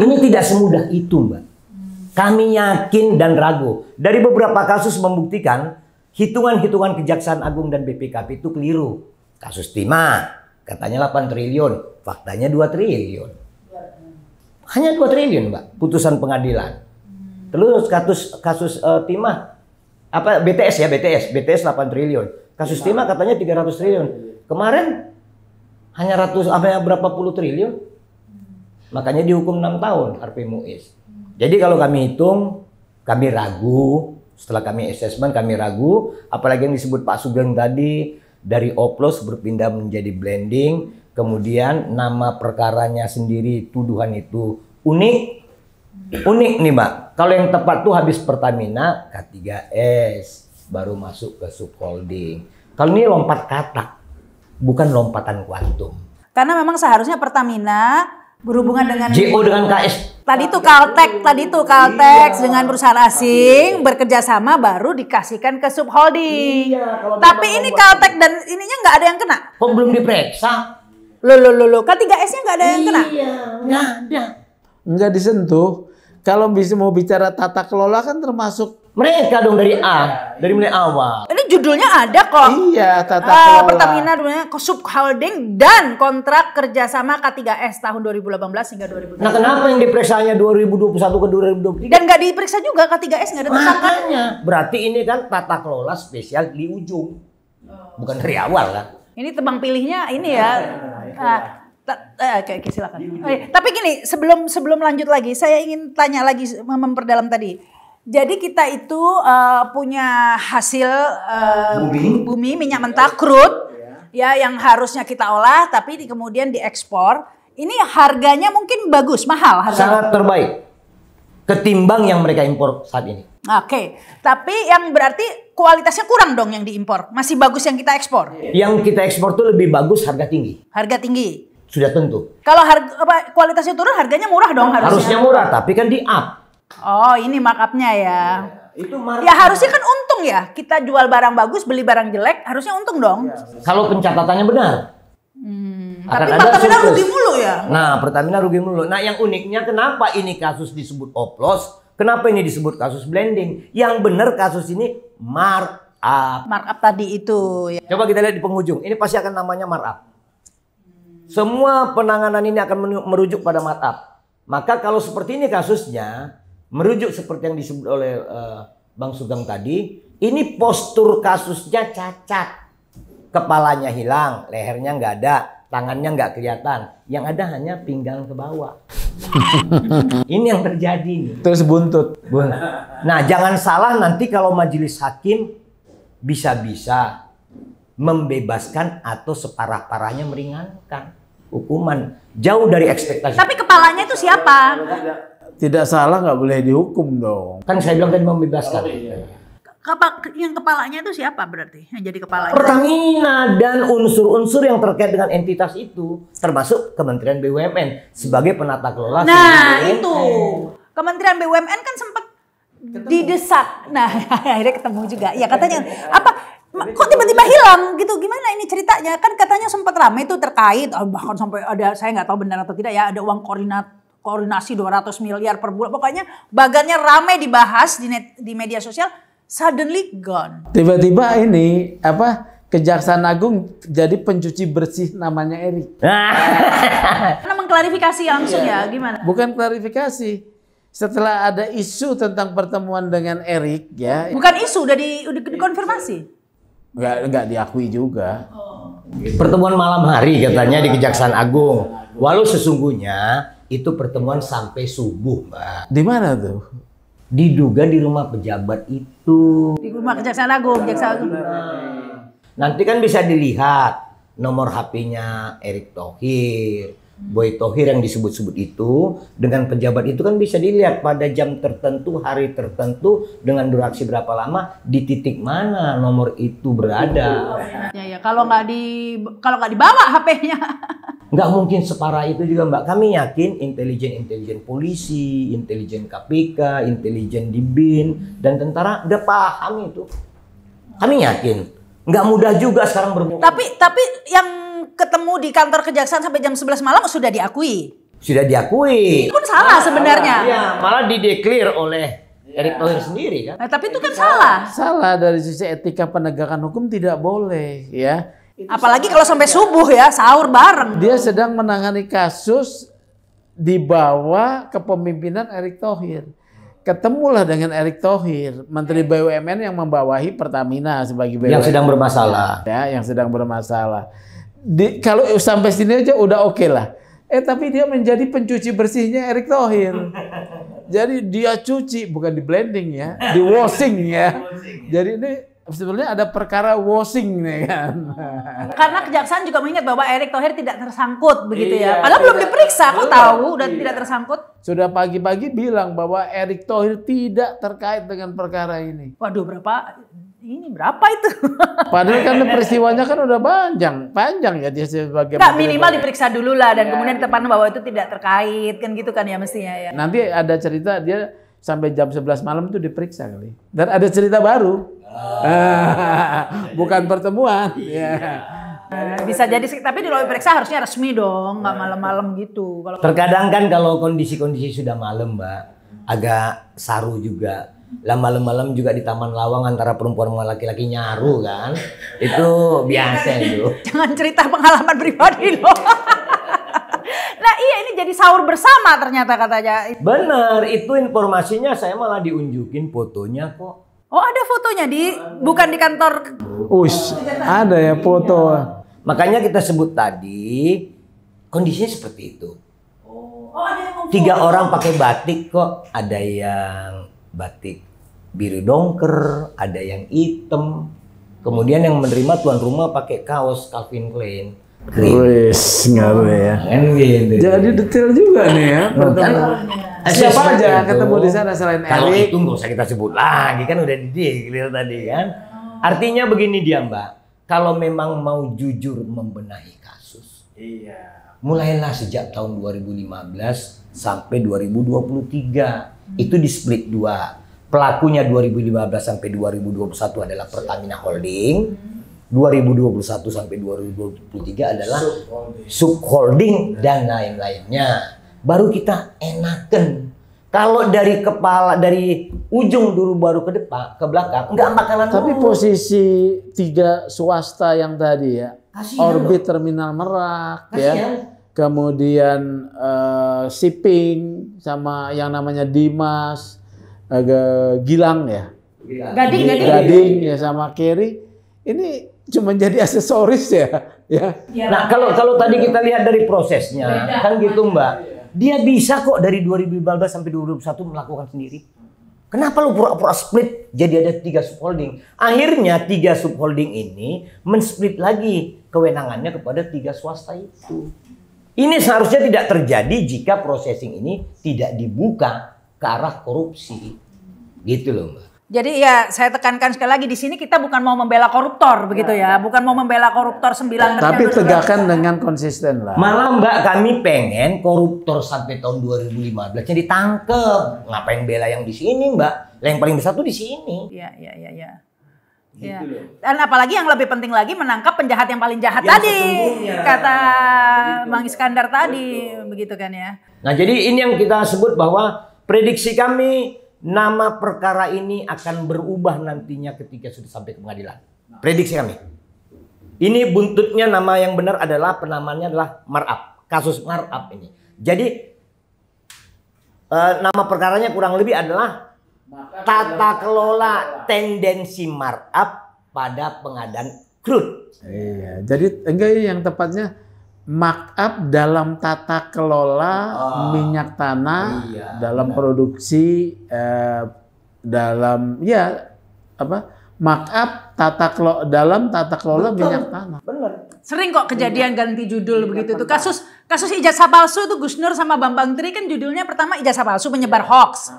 Ini tidak semudah itu, Mbak. Kami yakin dan ragu. Dari beberapa kasus membuktikan hitungan-hitungan Kejaksaan Agung dan BPKP itu keliru. Kasus Timah katanya 8 triliun, faktanya 2 triliun. Hanya 2 triliun, Mbak, putusan pengadilan. Terus kasus Timah apa BTS 8 triliun. Kasus Timah katanya 300 triliun. Kemarin hanya berapa puluh triliun. Makanya dihukum 6 tahun Harvey Muiz. Jadi kalau kami hitung, kami ragu. Setelah kami assessment, kami ragu. Apalagi yang disebut Pak Sugeng tadi, dari oplos berpindah menjadi blending. Kemudian nama perkaranya sendiri, tuduhan itu unik. Unik nih, Mbak. Kalau yang tepat tuh habis Pertamina, K3S. Baru masuk ke subholding. Kalau ini lompat kata. Bukan lompatan kuantum. Karena memang seharusnya Pertamina berhubungan dengan JO dengan KS. Tadi itu Caltex dengan perusahaan asing bekerja sama baru dikasihkan ke subholding. Tapi ini Caltex dan ininya nggak ada yang kena. Kok belum diperiksa? Loh. K3S-nya nggak ada yang kena. Iya, nggak ada. Nggak disentuh. Kalau mau bicara tata kelola kan termasuk mereka dong dari mulai awal. Ini judulnya ada kok. Iya, tata kelola. Pertamina namanya subholding dan kontrak kerjasama K3S tahun 2018 hingga 2020. Nah, kenapa yang diperiksaannya 2021 ke 2023? Dan nggak diperiksa juga K3S, nggak ada tersangka. Makanya, berarti ini kan tata kelola spesial di ujung, bukan dari awal kan? Ini tebang pilihnya ini ya. Oke, silakan. Tapi gini, sebelum lanjut lagi, saya ingin tanya lagi memperdalam tadi. Jadi kita itu punya hasil bumi minyak mentah crude ya yang harusnya kita olah tapi kemudian diekspor. Ini harganya mungkin bagus, mahal harganya. Sangat terbaik ketimbang yang mereka impor saat ini. Oke, tapi yang berarti kualitasnya kurang dong yang diimpor. Masih bagus yang kita ekspor. Yang kita ekspor tuh lebih bagus harga tinggi. Harga tinggi. Sudah tentu. Kalau kualitasnya turun harganya murah dong harusnya. Harusnya murah tapi kan di up. Oh, ini markupnya ya. Itu ya harusnya kan untung ya. Kita jual barang bagus, beli barang jelek, harusnya untung dong. Kalau pencatatannya benar. Tapi Pertamina rugi mulu ya. Nah, Pertamina rugi mulu. Nah, yang uniknya kenapa ini kasus disebut oplos? Kenapa ini disebut kasus blending? Yang benar kasus ini markup. Markup tadi itu. Ya. Coba kita lihat di penghujung. Ini pasti akan namanya markup. Semua penanganan ini akan merujuk pada markup. Maka kalau seperti ini kasusnya, merujuk seperti yang disebut oleh Bang Sugeng tadi, ini postur kasusnya cacat. Kepalanya hilang, lehernya nggak ada, tangannya nggak kelihatan. Yang ada hanya pinggang ke bawah. Ini yang terjadi nih. Terus buntut. Nah, jangan salah nanti kalau majelis hakim bisa-bisa membebaskan atau separah-parahnya meringankan hukuman. Jauh dari ekspektasi. Tapi kepalanya itu siapa? Tidak salah nggak boleh dihukum dong. Kan saya bilang tadi membebaskan. Yang kepalanya itu siapa berarti? Yang jadi kepalanya? Pertamina dan unsur-unsur yang terkait dengan entitas itu. Termasuk Kementerian BUMN sebagai penata kelola. Nah itu. Kementerian BUMN kan sempat didesak. Nah, akhirnya ketemu juga. Ya katanya apa? Kok tiba-tiba hilang gitu? Gimana ini ceritanya? Kan katanya sempat ramai itu terkait, bahkan sampai ada, saya nggak tahu benar atau tidak ya, ada uang koordinasi 200 miliar per bulan. Pokoknya bagannya ramai dibahas di media sosial. Suddenly gone. Tiba-tiba ini Kejaksaan Agung jadi pencuci bersih namanya Erik. Karena mengklarifikasi langsung ya, gimana? Bukan klarifikasi. Setelah ada isu tentang pertemuan dengan Erik ya. Bukan isu, udah dikonfirmasi. Enggak diakui juga. Pertemuan malam hari katanya di Kejaksaan Agung. Walau sesungguhnya itu pertemuan sampai subuh, Mbak. Di mana tuh? Diduga di rumah pejabat itu. Di rumah Kejaksaan Agung, Kejaksaan Agung. Nanti kan bisa dilihat nomor HP-nya Erick Thohir, Boy Thohir yang disebut-sebut itu, dengan pejabat itu kan bisa dilihat pada jam tertentu, hari tertentu, dengan durasi berapa lama, di titik mana nomor itu berada. Ya, kalau nggak dibawa HP-nya. Nggak mungkin separah itu juga, Mbak. Kami yakin intelijen polisi, intelijen KPK, intelijen di BIN, dan tentara udah paham itu. Kami yakin. Nggak mudah juga sekarang berbohong. Tapi yang ketemu di kantor kejaksaan sampai jam 11 malam sudah diakui. Sudah diakui. Itu kan salah sebenarnya. Iya, malah dideklir oleh Erick Thohir sendiri kan. Nah, tapi itu kan salah. Salah dari sisi etika penegakan hukum, tidak boleh ya. Apalagi kalau sampai subuh ya, sahur bareng. Dia sedang menangani kasus di bawah kepemimpinan Erick Thohir. Ketemulah dengan Erick Thohir, Menteri BUMN yang membawahi Pertamina sebagai BUMN. Yang sedang bermasalah. Ya, yang sedang bermasalah. Kalau sampai sini aja udah oke lah. Tapi dia menjadi pencuci bersihnya Erick Thohir. Jadi dia cuci, bukan di blending ya, di washing ya. Jadi ini sebenarnya ada perkara washing nih kan. Karena kejaksaan juga mengingat bahwa Erick Thohir tidak tersangkut begitu ya. Padahal belum diperiksa, kok tahu udah tidak tersangkut. Sudah pagi-pagi bilang bahwa Erick Thohir tidak terkait dengan perkara ini. Waduh, berapa itu? Padahal kan peristiwanya kan udah panjang ya dia sebagai Nggak, minimal diperiksa dulu lah dan kemudian ditetapkan bahwa itu tidak terkait kan gitu kan ya mestinya ya. Nanti ada cerita dia sampai jam 11 malam itu diperiksa kali. Dan ada cerita baru. Bukan pertemuan. Bisa jadi, tapi di luar periksa harusnya resmi dong, nggak malam-malam gitu. Terkadang kan kalau kondisi sudah malam, Mbak, agak saru juga. Lah malam-malam juga di Taman Lawang antara perempuan sama laki-laki nyaru kan. Itu biasa itu. Jangan cerita pengalaman pribadi loh. Nah iya, ini jadi sahur bersama ternyata katanya. Bener, itu informasinya saya malah diunjukin fotonya kok. Oh ada fotonya bukan di kantor. Ada ya foto. Makanya kita sebut tadi kondisinya seperti itu. 3 orang pakai batik kok. Ada yang batik biru dongker, ada yang hitam. Kemudian yang menerima tuan rumah pakai kaos Calvin Klein. Wis, ngaruh ya. Jadi detail juga nih ya. Siapa aja ketemu di sana selain Erick? Kalau itu nggak usah kita sebut lagi kan udah di-clear tadi kan. Artinya begini dia, Mbak. Kalau memang mau jujur membenahi kasus. Mulailah sejak tahun 2015 sampai 2023. Itu di split 2. Pelakunya 2015 sampai 2021 adalah Pertamina Holding. 2021 sampai 2023 adalah subholding dan lain-lainnya. Baru kita enakan. Kalau dari ujung dulu baru ke belakang nggak bakalan. Tapi posisi 3 swasta yang tadi ya, Orbit Terminal Merak ya, kemudian Shipping sama yang namanya Dimas, Gilang ya, Gading ya sama Kerry, ini cuma jadi aksesoris ya. Nah kalau tadi kita lihat dari prosesnya kan gitu, Mbak. Dia bisa kok dari 2015 sampai 2021 melakukan sendiri. Kenapa lu pura-pura split jadi ada 3 subholding? Akhirnya 3 subholding ini men-split lagi kewenangannya kepada 3 swasta itu. Ini seharusnya tidak terjadi jika processing ini tidak dibuka ke arah korupsi. Gitu loh, Mbak. Jadi ya saya tekankan sekali lagi di sini kita bukan mau membela koruptor begitu ya, bukan mau membela koruptor 9. Tapi tegakkan dengan konsisten lah. Malah Mbak kami pengen koruptor sampai tahun 2015 ditangkep. Ngapain bela yang di sini, Mbak? Yang paling besar tuh di sini. Iya. Gitu Ya. loh. Dan apalagi yang lebih penting lagi menangkap penjahat yang paling jahat Yang tadi, sesungguhnya. kata Begitu. Bang Iskandar tadi, begitu kan ya? Nah, jadi ini yang kita sebut bahwa prediksi kami nama perkara ini akan berubah nantinya ketika sudah sampai ke pengadilan. Prediksi kami. Ini buntutnya nama yang benar adalah penamanya adalah markup, kasus markup ini. Jadi nama perkaranya kurang lebih adalah tata kelola tendensi markup pada pengadaan crude. Iya, jadi enggak yang tepatnya markup dalam tata kelola minyak tanah, Iya, dalam benar. produksi, dalam markup dalam tata kelola minyak tanah. Benar. Sering kok kejadian ganti judul begitu tuh. Kasus ijazah palsu tuh Gus Nur sama Bambang Tri kan judulnya pertama ijazah palsu menyebar hoax.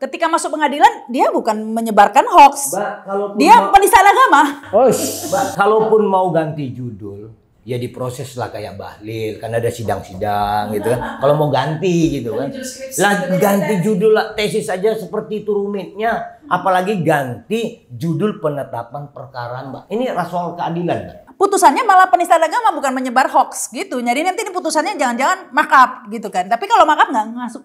Ketika masuk pengadilan dia bukan menyebarkan hoax. Mbak, kalaupun Dia mau- penistaan agama. Mbak, kalaupun mau ganti judul, ya diproses lah kayak Bahlil, kan ada sidang-sidang gitu kan. Kalau mau ganti gitu kan, lah ganti judul lah, tesis saja seperti itu rumitnya, apalagi ganti judul penetapan perkara, Mbak. Ini soal keadilan, Mbak. Putusannya malah penistaan agama bukan menyebar hoax gitu. Jadi nanti ini putusannya jangan-jangan markup gitu kan. Tapi kalau markup nggak masuk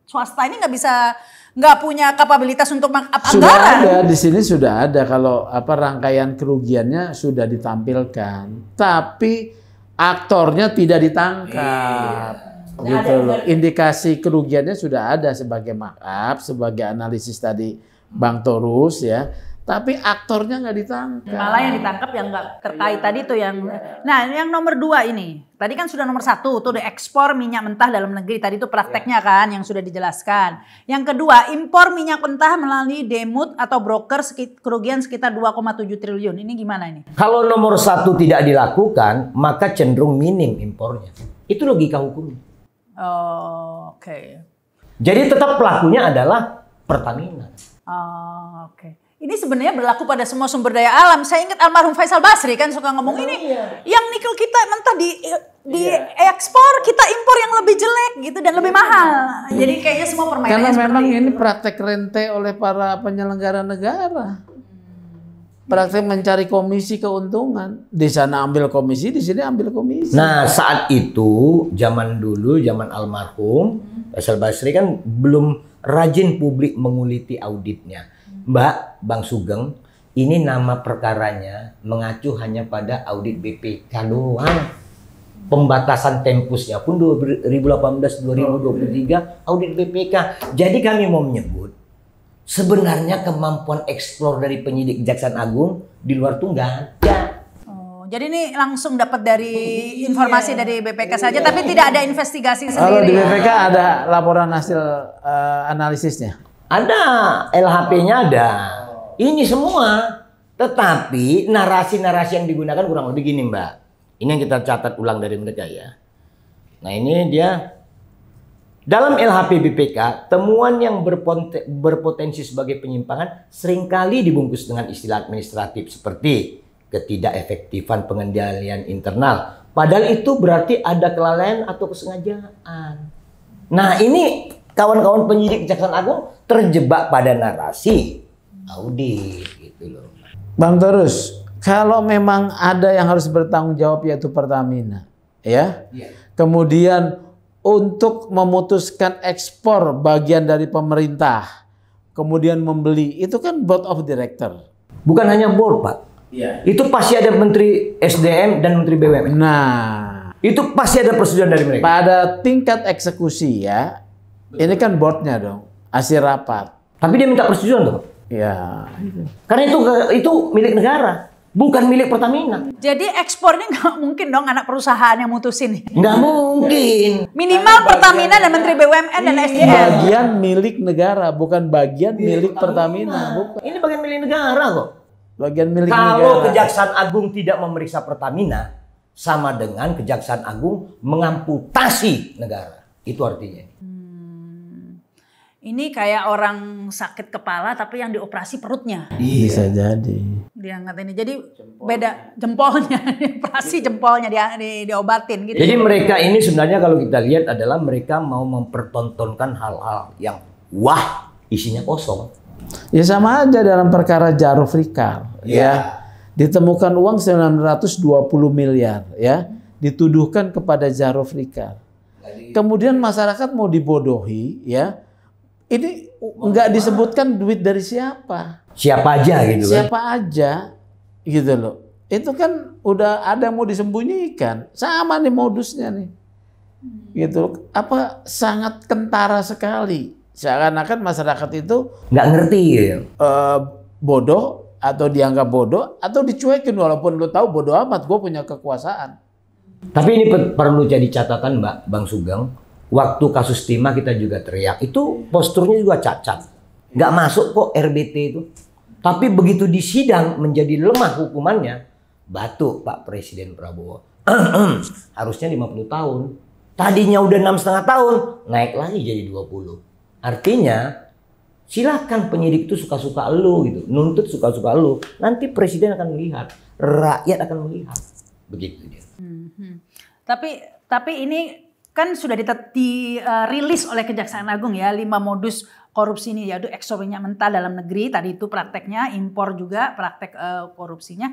swasta ini nggak punya kapabilitas untuk markup Sudah anggaran. ada di sini sudah ada kalau rangkaian kerugiannya sudah ditampilkan, tapi aktornya tidak ditangkap. Gitu loh. Indikasi kerugiannya sudah ada sebagai markup, sebagai analisis tadi Bang Torus ya. Tapi aktornya nggak ditangkap. Malah yang ditangkap yang nggak terkait tadi tuh yang. Nah yang nomor 2 ini. Tadi kan sudah nomor 1 tuh ekspor minyak mentah dalam negeri. Tadi itu prakteknya kan yang sudah dijelaskan. Yang kedua impor minyak mentah melalui demut atau broker kerugian sekitar 2,7 triliun. Ini gimana ini? Kalau nomor 1 tidak dilakukan, maka cenderung minim impornya. Itu logika hukumnya. Oh, oke. Jadi tetap pelakunya adalah Pertamina. Oh, oke. Ini sebenarnya berlaku pada semua sumber daya alam. Saya ingat almarhum Faisal Basri kan suka ngomong ini. Yang nikel kita mentah di ekspor, kita impor yang lebih jelek gitu dan lebih mahal. Jadi kayaknya semua Karena permainannya seperti memang itu. ini praktek rente oleh para penyelenggara negara. Praktek mencari komisi keuntungan. Di sana ambil komisi, di sini ambil komisi. Nah, saat itu zaman dulu, zaman almarhum Faisal Basri kan belum rajin publik menguliti auditnya. Mbak, Bang Sugeng, ini nama perkaranya mengacu hanya pada audit BPK doang. Pembatasan tempusnya pun 2018-2023 audit BPK. Jadi kami mau menyebut sebenarnya kemampuan eksplor dari penyidik Kejaksaan Agung di luar tuh nggak ada. Oh, jadi ini langsung dapat dari informasi dari BPK saja, tapi tidak ada investigasi Kalau di sendiri. BPK ada laporan hasil analisisnya. Ada, LHP-nya ada. Ini semua. Tetapi narasi-narasi yang digunakan kurang lebih gini, Mbak. Ini yang kita catat ulang dari mereka ya. Nah ini dia. Dalam LHP BPK, temuan yang berpotensi sebagai penyimpangan seringkali dibungkus dengan istilah administratif seperti ketidakefektifan pengendalian internal. Padahal itu berarti ada kelalaian atau kesengajaan. Nah ini kawan-kawan penyidik Kejaksaan Agung terjebak pada narasi audit gitu loh. Bang Terus, kalau memang ada yang harus bertanggung jawab yaitu Pertamina, ya. Kemudian untuk memutuskan ekspor bagian dari pemerintah, kemudian membeli, itu kan board of director. Bukan hanya board, Pak. Itu pasti ada Menteri SDM dan Menteri BUMN. Nah, Itu pasti ada persetujuan dari mereka. pada tingkat eksekusi ya, ini kan boardnya dong, hasil rapat. Tapi dia minta persetujuan tuh. Ya, Karena itu milik negara, bukan milik Pertamina. Jadi ekspor ini nggak mungkin dong anak perusahaan yang mutusin. Nggak mungkin. Minimal Pertamina dan Menteri BUMN dan SDM. bagian milik negara, bukan bagian milik Pertamina, bukan. Ini bagian milik negara kok. Bagian milik Kalau negara. Kejaksaan Agung tidak memeriksa Pertamina, sama dengan Kejaksaan Agung mengamputasi negara. Itu artinya. Ini kayak orang sakit kepala tapi yang dioperasi perutnya. Bisa jadi. Diangkat ini. Jadi beda jempolnya, operasi jempolnya diobatin gitu. Jadi mereka ini sebenarnya kalau kita lihat adalah mereka mau mempertontonkan hal-hal yang wah isinya kosong. Ya sama aja dalam perkara Jarod Rikal, ya. Ditemukan uang 920 miliar, ya. Dituduhkan kepada Jarod Rikal. Kemudian masyarakat mau dibodohi, ya. Ini nggak disebutkan duit dari siapa. Siapa aja gitu kan. Siapa aja, gitu loh. Itu kan udah ada mau disembunyikan. Sama nih modusnya nih. Gitu. Apa sangat kentara sekali. Seakan-akan masyarakat itu nggak ngerti ya. Bodoh atau dianggap bodoh atau dicuekin walaupun lu tahu bodoh amat gue punya kekuasaan. Tapi ini perlu jadi catatan Bang Sugeng. Waktu kasus Timah kita juga teriak itu posturnya juga cacat. Nggak masuk kok RBT itu. Tapi begitu di sidang menjadi lemah hukumannya, batuk Pak Presiden Prabowo. Harusnya 50 tahun. Tadinya udah 6,5 tahun, naik lagi jadi 20. Artinya silahkan penyidik itu suka-suka lu gitu, nuntut suka-suka lu. Nanti presiden akan melihat, rakyat akan melihat, begitu dia. Tapi ini kan sudah dirilis oleh Kejaksaan Agung ya 5 modus korupsi ini, yaitu ekspor minyak mentah dalam negeri, tadi itu prakteknya, impor juga praktek korupsinya.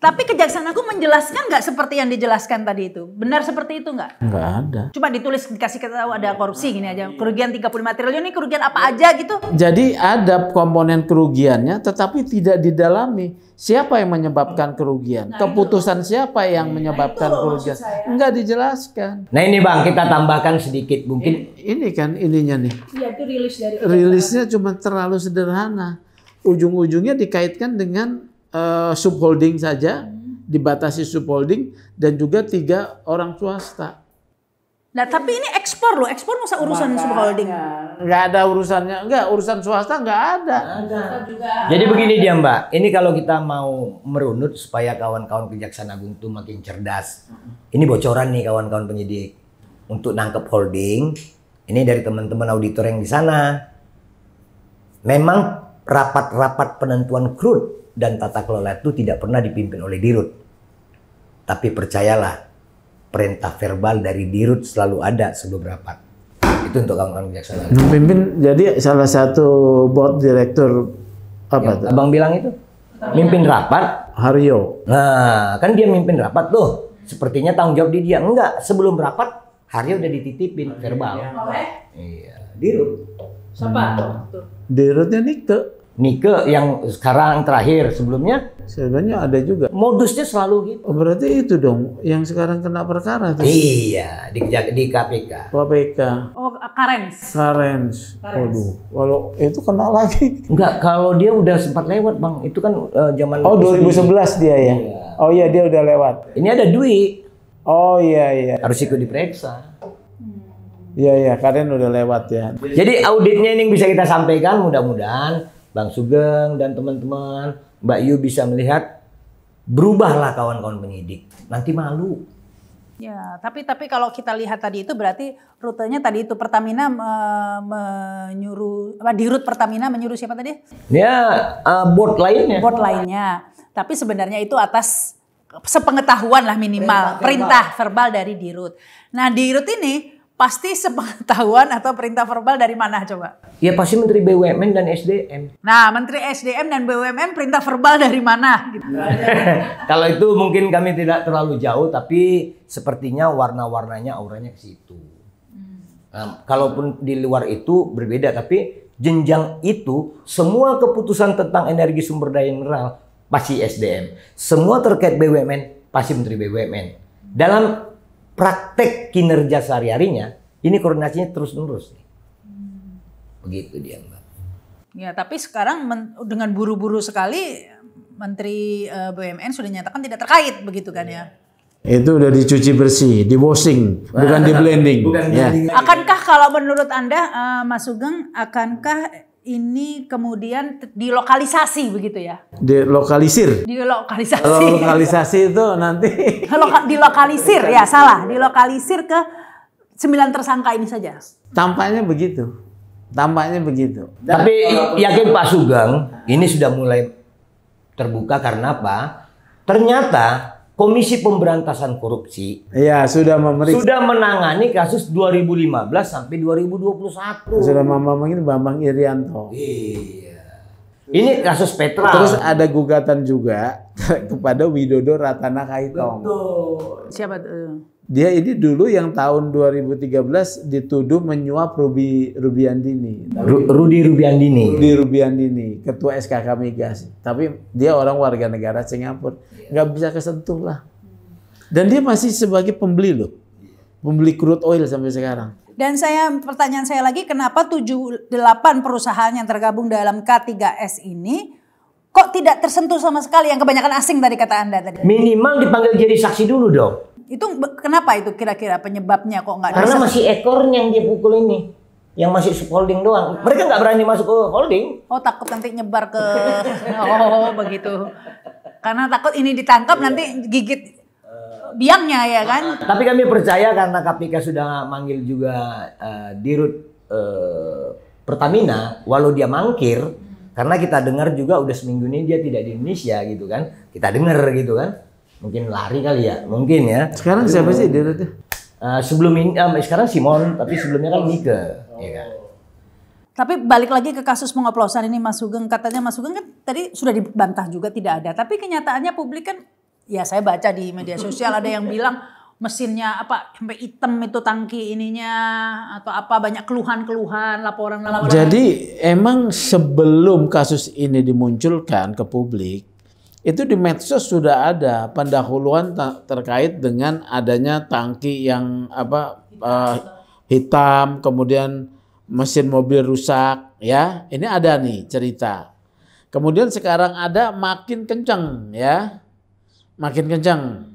Tapi Kejaksaan Agung menjelaskan nggak seperti yang dijelaskan tadi itu? Benar seperti itu nggak? Nggak ada. Cuma ditulis, dikasih tahu ada korupsi gini aja. Kerugian 35 triliun ini kerugian apa aja gitu? Jadi ada komponen kerugiannya tetapi tidak didalami. Siapa yang menyebabkan kerugian? Keputusan siapa yang menyebabkan kerugian? Enggak dijelaskan. Nah ini Bang, kita tambahkan sedikit mungkin. Ini kan ininya nih. Iya, itu rilis dari Rilisnya cuma terlalu sederhana. Ujung-ujungnya dikaitkan dengan subholding saja, dibatasi subholding dan juga 3 orang swasta. Nah tapi ini ekspor loh, ekspor masa urusan subholding? Nggak ada urusannya, urusan swasta nggak ada. Jadi begini dia Mbak, ini kalau kita mau merunut supaya kawan-kawan Kejaksaan Agung itu makin cerdas. Ini bocoran nih kawan-kawan penyidik untuk nangkep holding. Ini dari teman-teman auditor yang di sana. Memang rapat-rapat penentuan crude dan tata kelola itu tidak pernah dipimpin oleh Dirut. Tapi percayalah, perintah verbal dari Dirut selalu ada sebelum rapat. Itu untuk kawan-kawan Kejaksaan Agung. Pimpin jadi salah satu board direktur apa tuh? Abang bilang itu mimpin rapat. Haryo. Nah, kan dia mimpin rapat tuh. Sepertinya tanggung jawab di dia. Enggak, sebelum rapat Haryo udah dititipin verbal. Iya, Dirut. Siapa? Dirutnya Nike. Nike yang sekarang terakhir, sebelumnya sebenarnya ada juga. Modusnya selalu gitu. Oh, berarti itu dong yang sekarang kena perkara tuh. Iya, di KPK. KPK. Oh, Karens. Waduh, kalau itu kena lagi. Enggak, kalau dia udah sempat lewat Bang. Itu kan zaman. Oh 2011 dia ya. Iya. Oh iya dia udah lewat. Ini ada Dwi. Oh iya. Harus ikut diperiksa. Iya, Karen udah lewat ya. Jadi auditnya ini bisa kita sampaikan, mudah-mudahan Bang Sugeng dan teman-teman, Mbak Yu bisa melihat, berubahlah kawan-kawan penyidik. Nanti malu. Ya, tapi kalau kita lihat tadi itu berarti rutenya tadi itu Pertamina menyuruh, Dirut Pertamina menyuruh siapa tadi? Ya, board lainnya. Board lainnya. Tapi sebenarnya itu atas sepengetahuan lah minimal, perintah verbal dari Dirut. Nah, Dirut ini pasti sepengetahuan atau perintah verbal dari mana coba? Ya pasti Menteri BUMN dan SDM. Nah, Menteri SDM dan BUMN perintah verbal dari mana? Gitu. Kalau itu mungkin kami tidak terlalu jauh, tapi sepertinya warna-warnanya auranya ke situ. Nah, kalaupun di luar itu berbeda, tapi jenjang itu semua keputusan tentang energi sumber daya mineral pasti SDM. Semua terkait BUMN pasti Menteri BUMN. Dalam praktek kinerja sehari-harinya, ini koordinasinya terus-menerus. Begitu dia, Mbak. Ya, tapi sekarang dengan buru-buru sekali Menteri BUMN sudah nyatakan tidak terkait, begitu kan ya? Itu udah dicuci bersih, di washing, bukan di blending. Akankah kalau menurut Anda, Mas Sugeng, akankah ini kemudian dilokalisasi begitu ya? Dilokalisir. Dilokalisasi. Kalau lokalisasi itu nanti dilokalisir ya, salah. Dilokalisir ke 9 tersangka ini saja. Tampaknya begitu. Tapi yakin Pak Sugeng ini sudah mulai terbuka karena apa? Ternyata Komisi Pemberantasan Korupsi sudah menangani kasus 2015 sampai 2021. Sudah memanggil Bambang Irianto. Iya. Ini kasus Petra. Terus ada gugatan juga kepada Widodo Ratana Kaitom. Siapa tuh? Dia ini dulu yang tahun 2013 dituduh menyuap Rudy Rubiandini, ketua SKK Migas. Tapi dia orang warga negara Singapura, nggak bisa kesentuh lah. Dan dia masih sebagai pembeli loh, pembeli crude oil sampai sekarang. Dan pertanyaan saya lagi, kenapa 7-8 perusahaan yang tergabung dalam K3S ini kok tidak tersentuh sama sekali, yang kebanyakan asing tadi kata Anda tadi? Minimal dipanggil jadi saksi dulu dong. Itu kenapa itu kira-kira penyebabnya kok nggak? Karena masih ekornya yang dia pukul ini, yang masih subholding doang. Mereka nggak berani masuk ke holding. Oh, takut nanti nyebar ke, oh begitu. Karena takut ini ditangkap nanti gigit biangnya ya kan. Tapi kami percaya karena KPK sudah manggil juga Dirut Pertamina, walau dia mangkir, karena kita dengar juga udah seminggu ini dia tidak di Indonesia gitu kan. Kita dengar gitu kan. Mungkin lari kali ya, mungkin ya. Sekarang siapa sih Dirut? Sebelum ini, sekarang Simon, tapi sebelumnya kan Nike. Ya kan? Tapi balik lagi ke kasus pengoplosan ini Mas Sugeng, katanya Mas Sugeng kan tadi sudah dibantah juga tidak ada. Tapi kenyataannya publik kan, ya saya baca di media sosial ada yang bilang mesinnya apa sampai hitam itu tangki ininya atau apa, banyak keluhan-keluhan, laporan-laporan. Jadi emang sebelum kasus ini dimunculkan ke publik, itu di medsos sudah ada pendahuluan terkait dengan adanya tangki yang hitam, kemudian mesin mobil rusak, ya. Ini ada nih cerita. Kemudian sekarang ada makin kencang, ya. Makin kencang.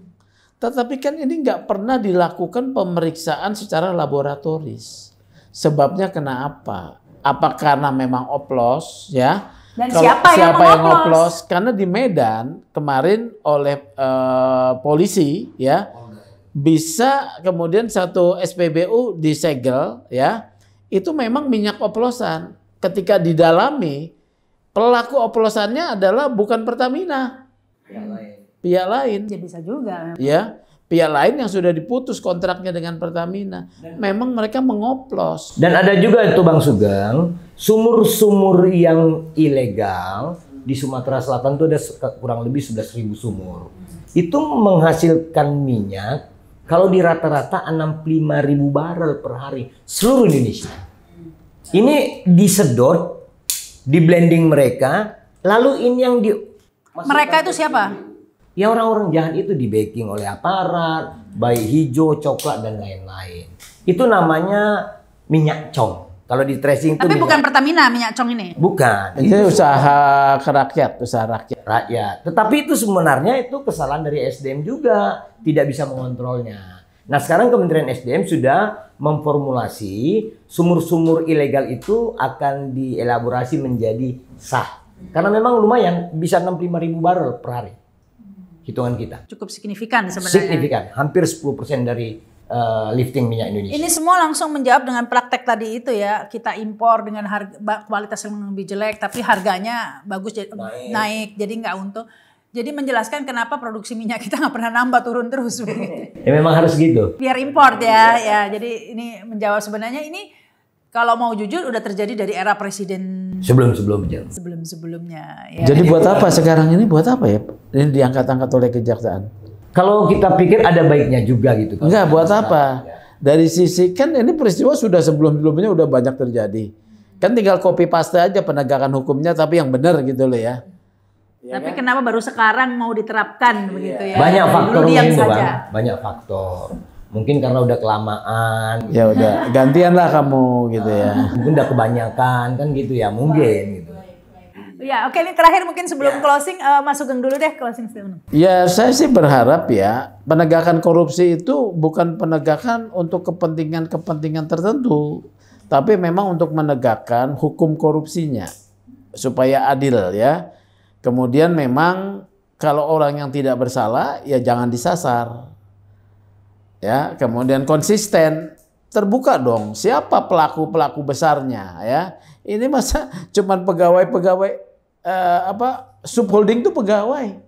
Tetapi kan ini nggak pernah dilakukan pemeriksaan secara laboratoris. Sebabnya kenapa? Apa karena memang oplos, ya? Dan Kalau siapa yang oplos? Karena di Medan kemarin oleh polisi, ya, bisa kemudian satu SPBU disegel, ya, itu memang minyak oplosan. Ketika didalami, pelaku oplosannya adalah bukan Pertamina, pihak lain. Ya bisa juga. Ya, pihak lain yang sudah diputus kontraknya dengan Pertamina. Memang mereka mengoplos. Dan ada juga itu Bang Sugeng, sumur-sumur yang ilegal di Sumatera Selatan itu ada kurang lebih 11.000 sumur. Itu menghasilkan minyak kalau di rata-rata 65.000 barel per hari seluruh Indonesia. Ini disedot, di blending mereka, lalu ini yang di Mereka itu siapa? Ya orang-orang jahat itu di backing oleh aparat, baik hijau, coklat dan lain-lain. Itu namanya minyak cong. Kalau di tracing itu Tapi bukan Pertamina minyak cong ini. Bukan. Ini usaha rakyat. Rakyat. Tetapi itu sebenarnya itu kesalahan dari SDM juga, tidak bisa mengontrolnya. Nah, sekarang Kementerian SDM sudah memformulasi sumur-sumur ilegal itu akan dielaborasi menjadi sah. Karena memang lumayan, bisa 65.000 barel per hari. Hitungan kita. Cukup signifikan sebenarnya. Signifikan, hampir 10% dari lifting minyak Indonesia. Ini semua langsung menjawab dengan praktek tadi itu ya, kita impor dengan harga kualitas yang lebih jelek tapi harganya bagus naik jadi nggak untung. Jadi menjelaskan kenapa produksi minyak kita nggak pernah nambah, turun terus. Ya memang harus gitu. Biar import ya. Jadi ini menjawab sebenarnya ini kalau mau jujur udah terjadi dari era presiden sebelum-sebelumnya. Ya. Jadi buat apa sekarang ini? Buat apa ya? Ini diangkat-angkat oleh kejaksaan. Kalau kita pikir ada baiknya juga gitu. Enggak, buat apa? Dari sisi kan ini peristiwa sudah sebelum-sebelumnya udah banyak terjadi. Kan tinggal copy paste aja penegakan hukumnya tapi yang benar gitu loh ya. Tapi kenapa baru sekarang mau diterapkan begitu ya? Banyak faktor diam itu, saja. Bang. Banyak faktor. Mungkin karena udah kelamaan. Ya udah, gantian lah kamu gitu ya. Mungkin udah kebanyakan kan gitu ya, mungkin gitu. Ya, oke, ini terakhir mungkin sebelum closing, Mas Sugeng dulu deh closing statement. Ya, saya sih berharap ya penegakan korupsi itu bukan penegakan untuk kepentingan tertentu, tapi memang untuk menegakkan hukum korupsinya supaya adil ya. Kemudian memang kalau orang yang tidak bersalah ya jangan disasar. Ya, kemudian konsisten, terbuka dong siapa pelaku-pelaku besarnya ya. Ini masa cuman pegawai-pegawai subholding itu pegawai.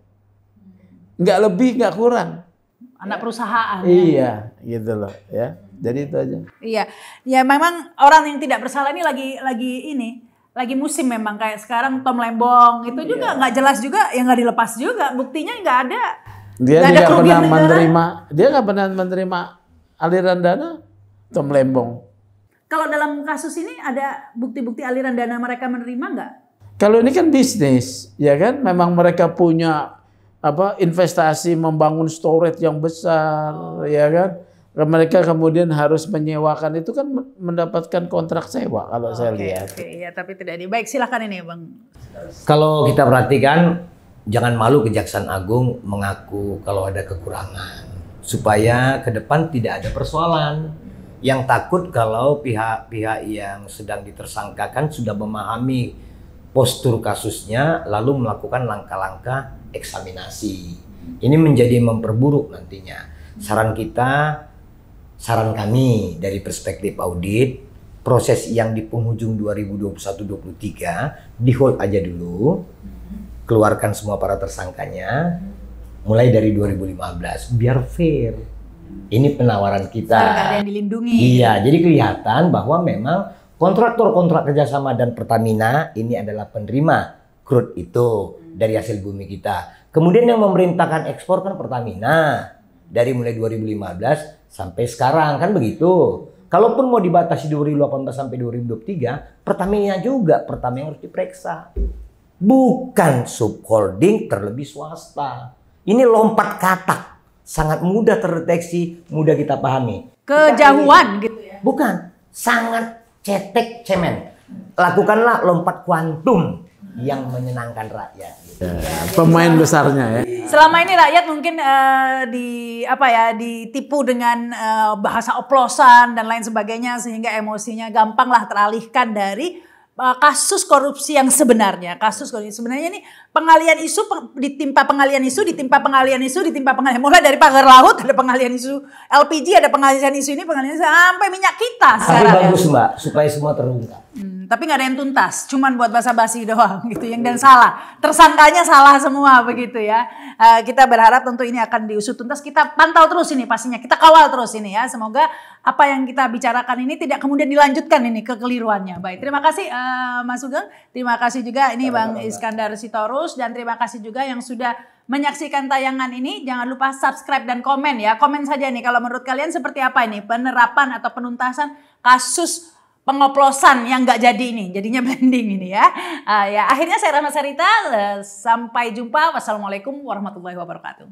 Nggak lebih, nggak kurang. Anak perusahaan. Iya, gitu loh ya. Jadi itu aja. Iya. Ya memang orang yang tidak bersalah ini lagi musim memang kayak sekarang Tom Lembong itu juga nggak jelas juga, yang nggak dilepas juga, buktinya nggak ada. Dia Nggak ada nggak kerugian pernah negara. menerima, dia nggak pernah menerima aliran dana Tom Lembong. Kalau dalam kasus ini ada bukti-bukti aliran dana mereka menerima nggak? Kalau ini kan bisnis, ya kan? Memang mereka punya investasi membangun storage yang besar, ya kan? Mereka kemudian harus menyewakan, itu kan mendapatkan kontrak sewa kalau saya lihat. Oke, ya tapi tidak di. Baik, silakan ini Bang. Kalau kita perhatikan, jangan malu Kejaksaan Agung mengaku kalau ada kekurangan, supaya ke depan tidak ada persoalan. Yang takut kalau pihak-pihak yang sedang ditersangkakan sudah memahami postur kasusnya, lalu melakukan langkah-langkah eksaminasi. Ini menjadi memperburuk nantinya. Saran kami dari perspektif audit, proses yang di penghujung 2021-23 di hold aja dulu, keluarkan semua para tersangkanya, mulai dari 2015, biar fair. Ini penawaran kita. Nggak ada yang dilindungi. Iya, jadi kelihatan bahwa memang kontraktor-kontrak kerjasama dan Pertamina ini adalah penerima crude itu dari hasil bumi kita. Kemudian yang memerintahkan ekspor kan Pertamina dari mulai 2015 sampai sekarang kan begitu. Kalaupun mau dibatasi 2018 sampai 2023, Pertamina juga Pertamina harus diperiksa. Bukan subholding terlebih swasta. Ini lompat katak. Sangat mudah terdeteksi, mudah kita pahami. Kejauhan gitu ya. Bukan, sangat cetek cemen. Lakukanlah lompat kuantum yang menyenangkan rakyat. Pemain besarnya ya. Selama ini rakyat mungkin ditipu dengan bahasa oplosan dan lain sebagainya sehingga emosinya gampanglah teralihkan dari kasus korupsi yang sebenarnya. Kasus korupsi sebenarnya ini pengalian isu ditimpa pengalian isu, ditimpa pengalian isu, ditimpa pengalian. Mulai dari pagar laut ada pengalian isu LPG, ada pengalian isu ini, pengalian isu sampai minyak kita Tapi sekarang. bagus Mbak, supaya semua terungkap. Tapi nggak ada yang tuntas, cuman buat basa-basi doang gitu yang dan salah. Tersangkanya salah semua begitu ya. Kita berharap tentu ini akan diusut tuntas. Kita pantau terus ini pastinya, kita kawal terus ini ya. Semoga apa yang kita bicarakan ini tidak kemudian dilanjutkan ini kekeliruannya. Baik, terima kasih Mas Sugeng, terima kasih juga ini Bang Iskandar Sitorus, dan terima kasih juga yang sudah menyaksikan tayangan ini. Jangan lupa subscribe dan komen ya. Komen saja nih kalau menurut kalian seperti apa ini penerapan atau penuntasan kasus pengoplosan yang nggak jadi ini, jadinya blending ini ya. Ya akhirnya saya Rahma Sarita, sampai jumpa. Wassalamualaikum warahmatullahi wabarakatuh.